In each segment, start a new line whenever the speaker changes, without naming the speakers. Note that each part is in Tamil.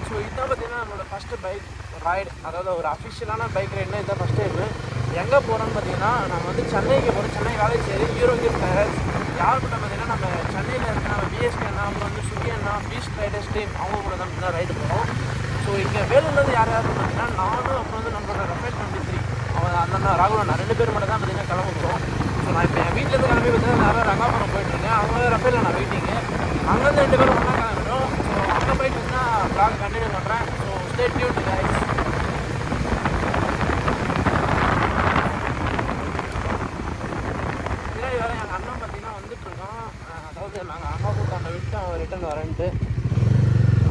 ஸோ இதுதான் பார்த்தீங்கன்னா நம்மளோட ஃபஸ்ட்டு பைக் ரைடு, அதாவது ஒரு அஃபிஷியலான பைக் ரைடுனா இதுதான் ஃபஸ்ட் டைமு. எங்கே போகிறோன்னு பார்த்தீங்கன்னா நம்ம வந்து சென்னைக்கு போகிறோம். Chennai Velachery hero gift tyres. யார் கூட பார்த்தீங்கன்னா நம்ம சென்னையில் இருக்க நம்ம பிஎஸ்கே அண்ணா, அப்புறம் வந்து சுகி அண்ணா, பீஸ்ட் ரைடர்ஸ் டீம் அவங்க கூட தான் ரைடு போகிறோம். ஸோ இங்கே வேலூர்லேருந்து யார் யாருன்னு பார்த்தீங்கன்னா நானும் அப்புறம் வந்து நம்மளோட ரஃபேல் 23 அவன் அந்த ராகுல் அண்ணா 2 பேர் மட்டும் தான் பார்த்தீங்கன்னா கிளம்ப போகிறோம். ஸோ நான் இப்போ என் வீட்டிலேருந்து கிளம்பி பார்த்தீங்கன்னா நேரம் ரங்காபுரம் போயிட்டுருக்கேன். அவங்க ரஃபேல் அண்ணா வெயிட்டிங்கு. அங்கேருந்து 2 பேரும் ஒன்றா கிளம்பிடும். ஸோ அங்கே போயிட்டு பார்த்தீங்கன்னா ப்ளாக் கண்டினியூ பண்ணுறேன். So stay tuned guys. பின்னாடி வேறு எங்கள் அண்ணன் பார்த்தீங்கன்னா வந்துட்டுருக்கோம். அதாவது நாங்கள் அம்மா கூட்டாண்ட விட்டு அவன் ரிட்டன் வரேன்ட்டு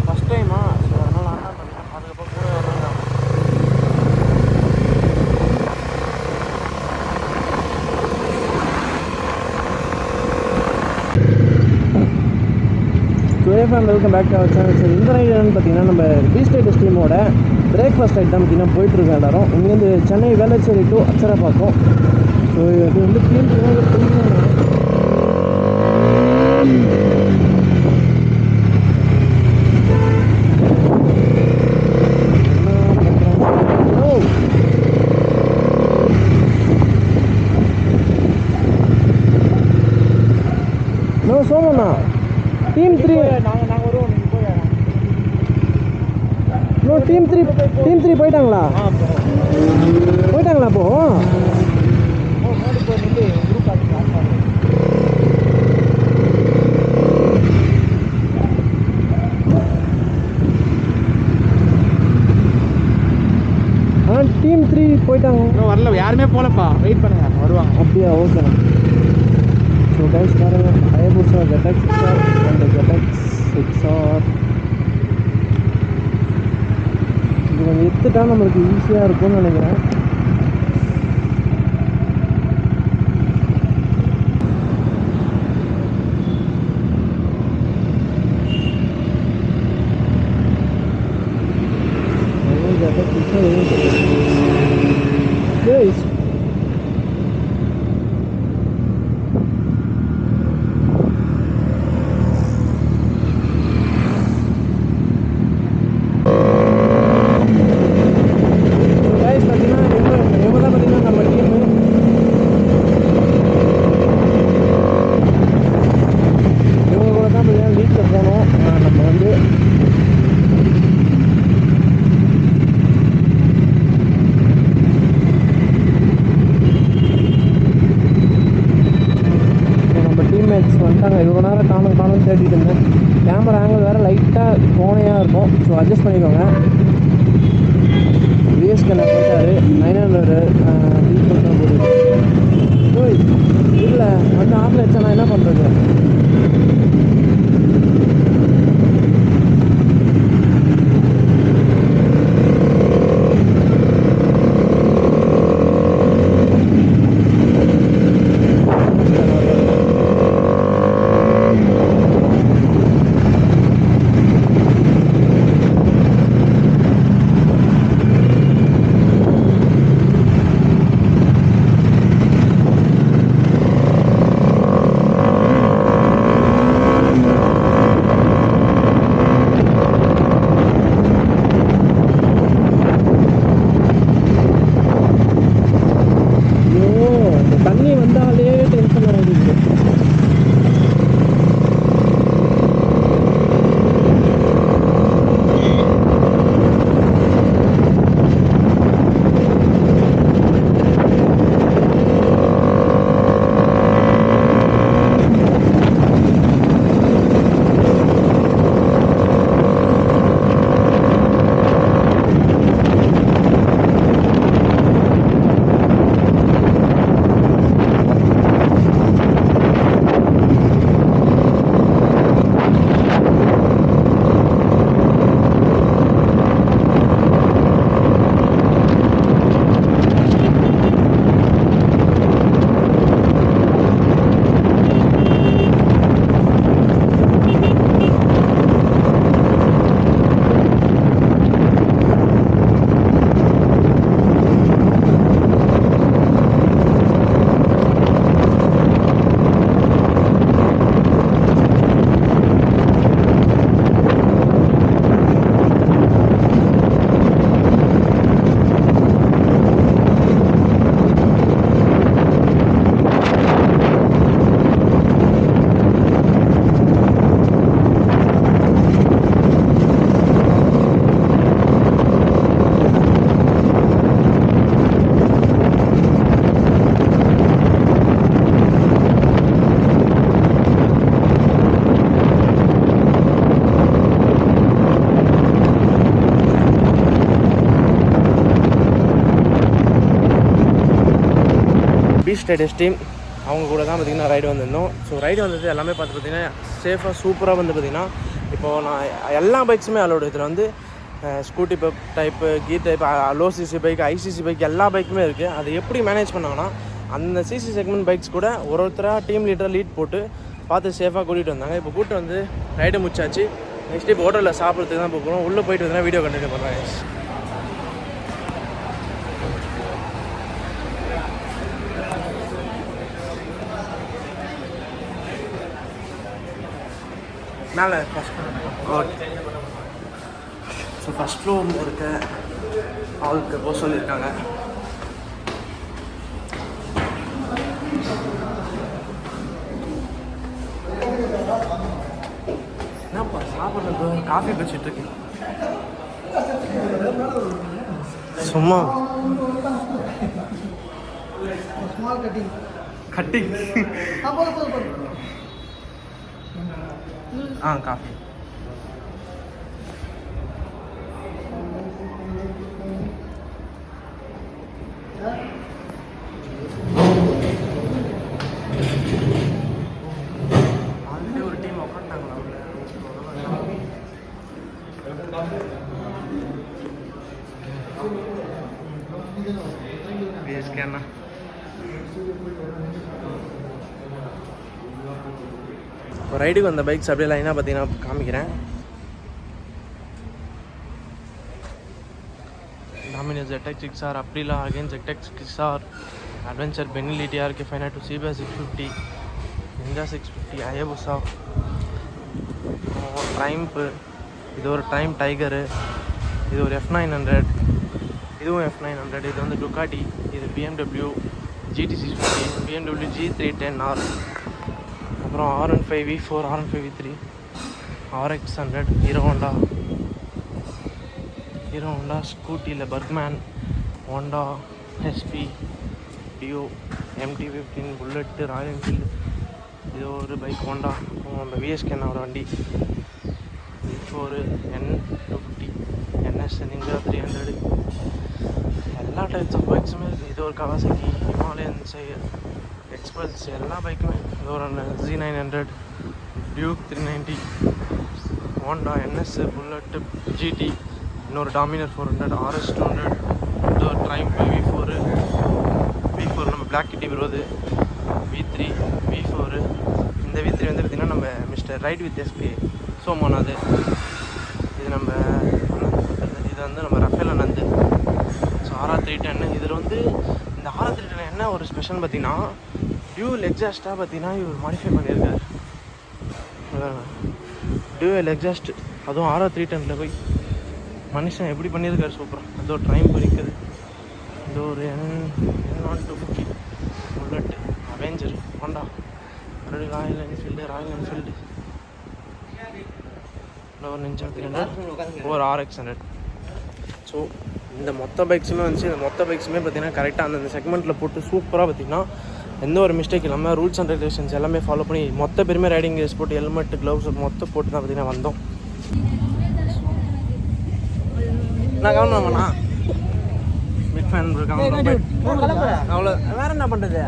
ஃபஸ்ட் டைமா. ஸோ அதனால் அண்ணன் பார்த்தீங்கன்னா அதுக்கப்புறம் கூட வர்றாங்க. Welcome back to our channel. So இந்த ரைடு என்னன்னு பார்த்தீங்கன்னா நம்ம பீஸ்ட் ரைடர்ஸ் டீமோட பிரேக்ஃபாஸ்ட் ரைட் தான் பார்த்தீங்கன்னா போயிட்டுருக்கோம் எல்லாரும். இங்கேருந்து சென்னை வேளச்சேரி டு அச்சரப்பாக்கம். ஸோ இது வந்து சோமண்ணா டீம் 3 நாங்கள் வருவோம். இன்னும் டீம் 3 போயிட்டாங்களா? போயிட்டாங்களா? அப்போ டீம் 3 போயிட்டாங்க.
வரல, யாருமே போகலப்பா. வெயிட் பண்ணுங்க, வருவாங்க.
அப்படியா? ஓகேண்ணா. ஸோ கைஸ் பாருங்க, Hayabusa ZX 6R and ZX 6R. இது கொஞ்சம் எடுத்துட்டா நம்மளுக்கு ஈஸியாக இருக்கும்னு நினைக்கிறேன். இவ்வளோ நேரம் காணும் தேடிட்டு இருந்தேன். கேமரா ஆங்கிள் வேறு லைட்டாக கோணையாக இருக்கும். ஸோ அட்ஜஸ்ட் பண்ணிக்கோங்க. விஎஸ்கே நான் போயிட்டாரு 900 இல்லை வந்து ஆஃபில் வச்சா நான் என்ன பண்ணுறது? ஈஸ்ட் ரைடர்ஸ் டீம் அவங்க கூட தான் பார்த்திங்கன்னா ரைடு வந்திருந்தோம். ஸோ ரைடு வந்தது எல்லாமே பார்த்திங்கன்னா சேஃபாக சூப்பராக வந்து பார்த்திங்கன்னா இப்போது நான் எல்லா பைக்ஸுமே அலோடு. இதில் வந்து scooty type, gear type, low CC bike, high CC bike எல்லா பைக்குமே இருக்குது. அதை எப்படி மேனேஜ் பண்ணாங்கன்னா அந்த சிசி செக்மெண்ட் பைக்ஸ் கூட ஒருத்தராக டீம் லீடராக லீட் போட்டு பார்த்து சேஃபாக கூட்டிகிட்டு வந்தாங்க. இப்போ கூப்பிட்டு வந்து ரைடு முடிச்சாச்சு. நெக்ஸ்ட் இப்போ ஹோட்டலில் சாப்பிட்றதுக்கு தான் போகிறோம். உள்ளே போயிட்டு வந்தா வீடியோ கண்டினியூ பண்ணுறேன். மேலே first okay. So first floor இருக்க ஆளுக்கு போக சொல்லியிருக்காங்க. என்னப்பா சாப்பிட்றது காஃபி குடிச்சிட்ருக்கேன் சும்மா கட்டிங் காஃபி. ஆல்ரெடி ஒரு டீம் உட்காந்துட்டாங்களா பிஎஸ்கே அண்ணா? இப்போ ரைடுக்கு வந்த பைக்ஸ் அப்படியே லைனாக பார்த்தீங்கன்னா காமிக்கிறேன். Domino's ZX 6R, Aprilia again ZX 6R, adventure Benelli TRK 592, CBR 650, ninja 650, அயபுசா, ட்ரைம்ப்பு, இது ஒரு ட்ரைம் டைகரு, இது ஒரு F900, இதுவும் F900, இது வந்து டுக்காட்டி, இது BMW GT 650, BMW G310R, அப்புறம் R15 V4, R15 V3, RX 100, Hero Honda ஸ்கூட்டியில் Burgman, Honda SP, Dio, MT-15, bullet, Royal Enfield, இது ஒரு பைக் ஹோண்டா, நம்ம VSK ஒரு வண்டி, V4, N250, NS நிஞ்சா 300, எல்லா டைப்ஸ் ஆஃப் பைக்ஸுமே இருக்குது. இது ஒரு கவாசகி, ஹிமாலயன் எக்ஸ்பல்ஸ், எல்லா பைக்குமே. இது ஒரு Z900, Duke 390, Honda NS, bullet, GT, இன்னொரு டாமினர் 400, RS 200, இது ஒரு ட்ரைம் V4 நம்ம பிளாக் கிட்டி வருவது, V3, V4. இந்த V3 வந்து பார்த்திங்கன்னா நம்ம மிஸ்டர் ரைட் வித் SK சோமோனாது. இது நம்ம இது வந்து நம்ம ரஃபேல் அனந்து. So RR 310. இதில் வந்து இந்த RR 310 என்ன ஒரு ஸ்பெஷல் பார்த்திங்கன்னா டியூவல் எக்ஸாஸ்ட்டாக பார்த்திங்கன்னா இவர் மாடிஃபை பண்ணியிருக்காரு. டியூவல் எக்ஸாஸ்ட், அதுவும் RR 310 போய் மனுஷன் எப்படி பண்ணியிருக்காரு சூப்பராக. அது ஒரு ட்ரைம் பண்ணிக்குது. இது ஒரு N250 புல்லட்டு, அவெஞ்சர், ஹோண்டா, மறுபடியும் ராயல் என்ஃபீல்டு, ஒரு நிஞ்சா 300, ஒரு RX 100. ஸோ இந்த மொத்த பைக்ஸுமே வந்துச்சு. இந்த மொத்த பைக்ஸுமே பார்த்திங்கன்னா கரெக்டாக அந்தந்த செக்மெண்ட்டில் போட்டு சூப்பராக பார்த்திங்கன்னா எந்த ஒரு மிஸ்டேக் இல்லாமல் ரூல்ஸ் அண்ட் ரெகுலேஷன்ஸ் எல்லாமே ஃபாலோ பண்ணி மொத்த பேருமே ரைடிங் கேஸ் போட்டு ஹெல்மெட், க்ளவுஸ் மொத்தம் போட்டு தான் பார்த்திங்கன்னா வந்தோம். நான் கவனமாண்ணா பிக் ஃபேன் அவ்வளோ வேறு என்ன பண்ணுறது.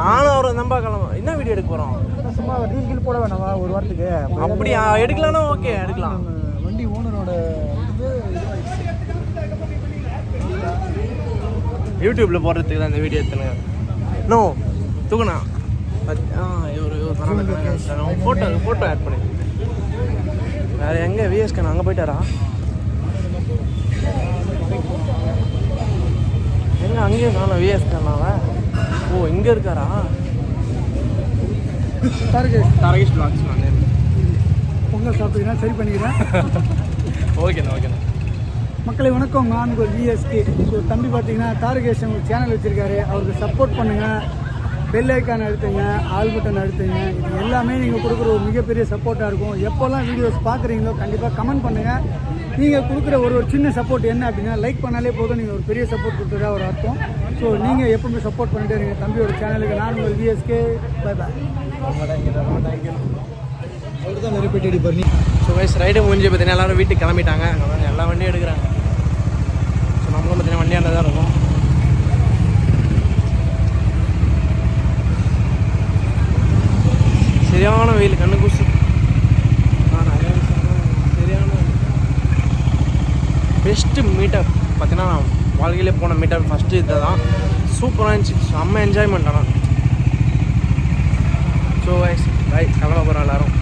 நானும் அவரை நம்ப கிளம்ப என்ன வீடியோ எடுக்க போகிறோம்.
சும்மா ரீல் போட வேணாமா ஒரு வாரத்துக்கு?
அப்படியா? எடுக்கலாம்னா ஓகே எடுக்கலாம்.
வண்டி ஓனரோட
யூடியூப்பில் போடுறதுக்கு தான் இந்த வீடியோ எடுத்துனுங்க. நோ தூக்குண்ணா. ஒரு ஃபோட்டோ ஆட் பண்ணி வேறு எங்கே VSK அங்கே போயிட்டாரா? எங்கே அங்கேயும் காணும் VSK அண்ணாவை? ஓ இங்கே இருக்காரா? தாரகேஷ் பிளாக்ஸ். நான்
பொங்கல் சாப்பிட்டீங்கன்னா சரி பண்ணிக்கிறேன்.
ஓகேண்ணா.
மக்களை வணக்கம், நான் உங்கள் VSK. ஸோ தம்பி பார்த்தீங்கன்னா தாரகேஷ் ஒரு சேனல் வச்சுருக்காரு. அவருக்கு சப்போர்ட் பண்ணுங்கள். பெல் ஐக்கான் அழுத்துங்க, ஆல் பட்டன் அழுத்துங்க. இது எல்லாமே நீங்கள் கொடுக்குற ஒரு மிகப்பெரிய சப்போர்ட்டாக இருக்கும். எப்போல்லாம் வீடியோஸ் பார்க்குறீங்களோ கண்டிப்பாக கமெண்ட் பண்ணுங்கள். நீங்கள் கொடுக்குற ஒரு சின்ன சப்போர்ட் என்ன அப்படின்னா லைக் பண்ணாலே போதும், நீங்கள் ஒரு பெரிய சப்போர்ட் கொடுத்ததா ஒரு அர்த்தம். ஸோ நீங்கள் எப்பவுமே சப்போர்ட் பண்ணிட்டே இருங்க தம்பியோட சேனலுக்கு. நான் உங்கள் VSK. Bye bye. அவர் தான் நிறைய பேட்டி அடிப்பார்.
ஸோ வயசு ரைடு முடிஞ்சு பார்த்தீங்கன்னா எல்லோரும் வீட்டுக்கு கிளம்பிட்டாங்க. எல்லா வண்டியும் எடுக்கிறாங்க. ஸோ நம்மளும் பார்த்தீங்கன்னா வண்டியாண்ட தான் இருக்கும். சரியான வெயில் கண்ணு கூசு. சரியான பெஸ்ட்டு மீட்டப் பார்த்தீங்கன்னா நான் வாழ்க்கையிலே போன மீட்டப் ஃபஸ்ட்டு இதை தான். சூப்பராக இருந்துச்சு, செம்ம என்ஜாய்மெண்ட். ஆனால் ஸோ ரைட் கிளம்ப போகிறோம் எல்லோரும்.